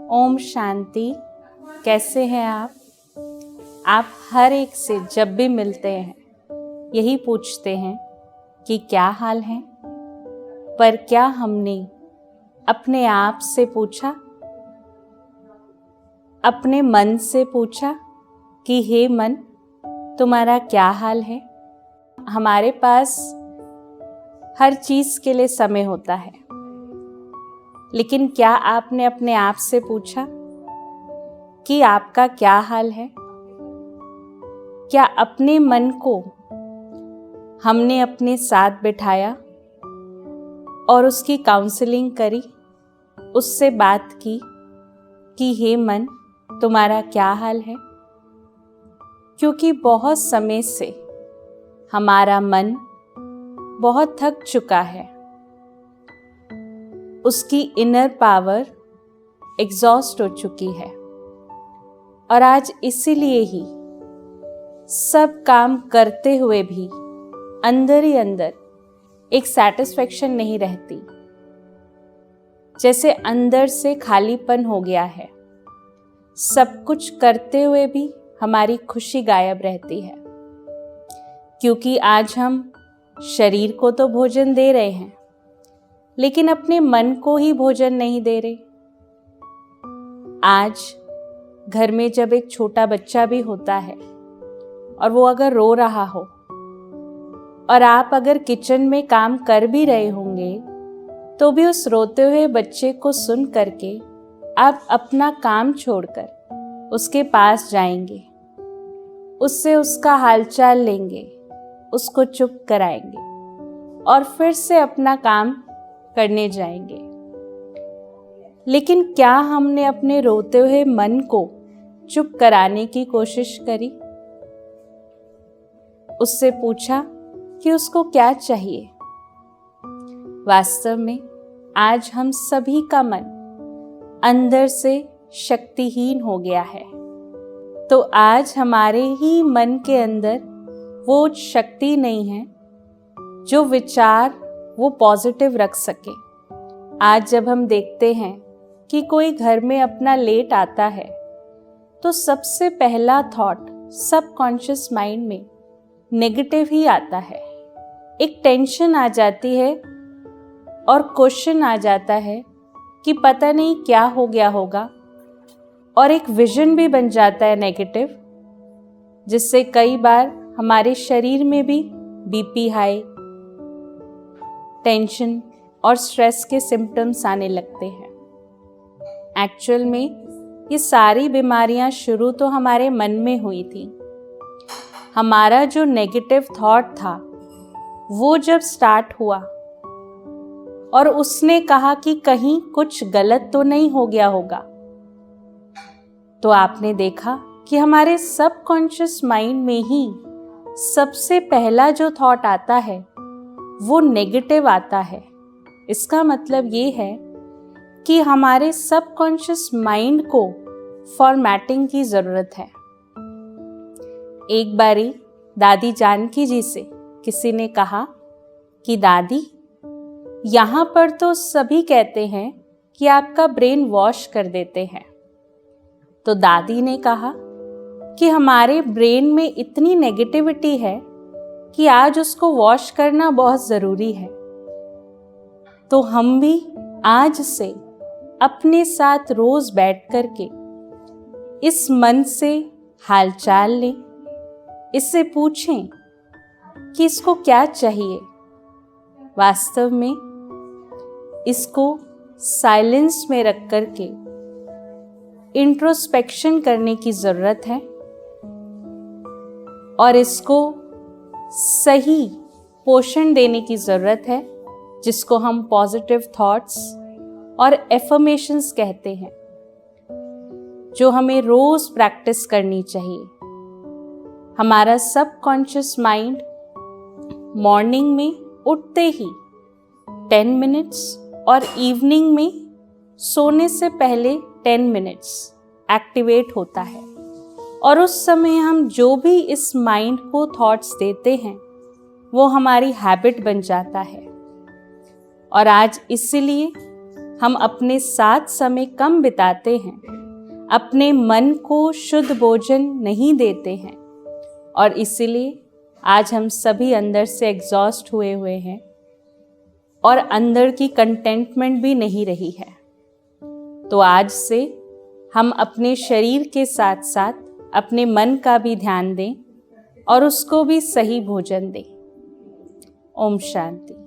ओम शांति। कैसे हैं आप? आप हर एक से जब भी मिलते हैं यही पूछते हैं कि क्या हाल है, पर क्या हमने अपने आप से पूछा, अपने मन से पूछा कि हे मन, तुम्हारा क्या हाल है? हमारे पास हर चीज़ के लिए समय होता है, लेकिन क्या आपने अपने आप से पूछा कि आपका क्या हाल है? क्या अपने मन को हमने अपने साथ बिठाया और उसकी काउंसलिंग करी, उससे बात की कि हे मन, तुम्हारा क्या हाल है? क्योंकि बहुत समय से हमारा मन बहुत थक चुका है, उसकी इनर पावर एग्जॉस्ट हो चुकी है और आज इसीलिए ही सब काम करते हुए भी अंदर ही अंदर एक सैटिस्फैक्शन नहीं रहती, जैसे अंदर से खालीपन हो गया है। सब कुछ करते हुए भी हमारी खुशी गायब रहती है, क्योंकि आज हम शरीर को तो भोजन दे रहे हैं, लेकिन अपने मन को ही भोजन नहीं दे रहे। आज घर में जब एक छोटा बच्चा भी होता है और वो अगर रो रहा हो और आप अगर किचन में काम कर भी रहे होंगे, तो भी उस रोते हुए बच्चे को सुन करके आप अपना काम छोड़कर उसके पास जाएंगे, उससे उसका हालचाल लेंगे, उसको चुप कराएंगे और फिर से अपना काम करने जाएंगे। लेकिन क्या हमने अपने रोते हुए मन को चुप कराने की कोशिश करी? उससे पूछा कि उसको क्या चाहिए? वास्तव में आज हम सभी का मन अंदर से शक्तिहीन हो गया है, तो आज हमारे ही मन के अंदर वो शक्ति नहीं है जो विचार वो पॉजिटिव रख सके। आज जब हम देखते हैं कि कोई घर में अपना लेट आता है, तो सबसे पहला थॉट सबकॉन्शियस माइंड में नेगेटिव ही आता है। एक टेंशन आ जाती है और क्वेश्चन आ जाता है कि पता नहीं क्या हो गया होगा, और एक विजन भी बन जाता है नेगेटिव, जिससे कई बार हमारे शरीर में भी बीपी हाई, टेंशन और स्ट्रेस के सिम्टम्स आने लगते हैं। एक्चुअल में ये सारी बीमारियां शुरू तो हमारे मन में हुई थी। हमारा जो नेगेटिव थॉट था वो जब स्टार्ट हुआ और उसने कहा कि कहीं कुछ गलत तो नहीं हो गया होगा, तो आपने देखा कि हमारे सबकॉन्शियस माइंड में ही सबसे पहला जो थॉट आता है वो नेगेटिव आता है। इसका मतलब ये है कि हमारे सबकॉन्शियस माइंड को फॉर्मेटिंग की ज़रूरत है। एक बारी दादी जानकी जी से किसी ने कहा कि दादी, यहाँ पर तो सभी कहते हैं कि आपका ब्रेन वॉश कर देते हैं। तो दादी ने कहा कि हमारे ब्रेन में इतनी नेगेटिविटी है कि आज उसको वॉश करना बहुत ज़रूरी है। तो हम भी आज से अपने साथ रोज़ बैठ कर के इस मन से हालचाल लें, इससे पूछें कि इसको क्या चाहिए। वास्तव में इसको साइलेंस में रख कर के इंट्रोस्पेक्शन करने की ज़रूरत है और इसको सही पोषण देने की ज़रूरत है, जिसको हम पॉजिटिव थॉट्स और एफर्मेशंस कहते हैं, जो हमें रोज़ प्रैक्टिस करनी चाहिए। हमारा सबकॉन्शियस माइंड मॉर्निंग में उठते ही 10 मिनट्स और इवनिंग में सोने से पहले 10 मिनट्स एक्टिवेट होता है, और उस समय हम जो भी इस माइंड को थॉट्स देते हैं वो हमारी हैबिट बन जाता है। और आज इसीलिए हम अपने साथ समय कम बिताते हैं, अपने मन को शुद्ध भोजन नहीं देते हैं और इसीलिए आज हम सभी अंदर से एग्जॉस्ट हुए हैं और अंदर की कंटेंटमेंट भी नहीं रही है। तो आज से हम अपने शरीर के साथ साथ अपने मन का भी ध्यान दें और उसको भी सही भोजन दें। ओम शांति।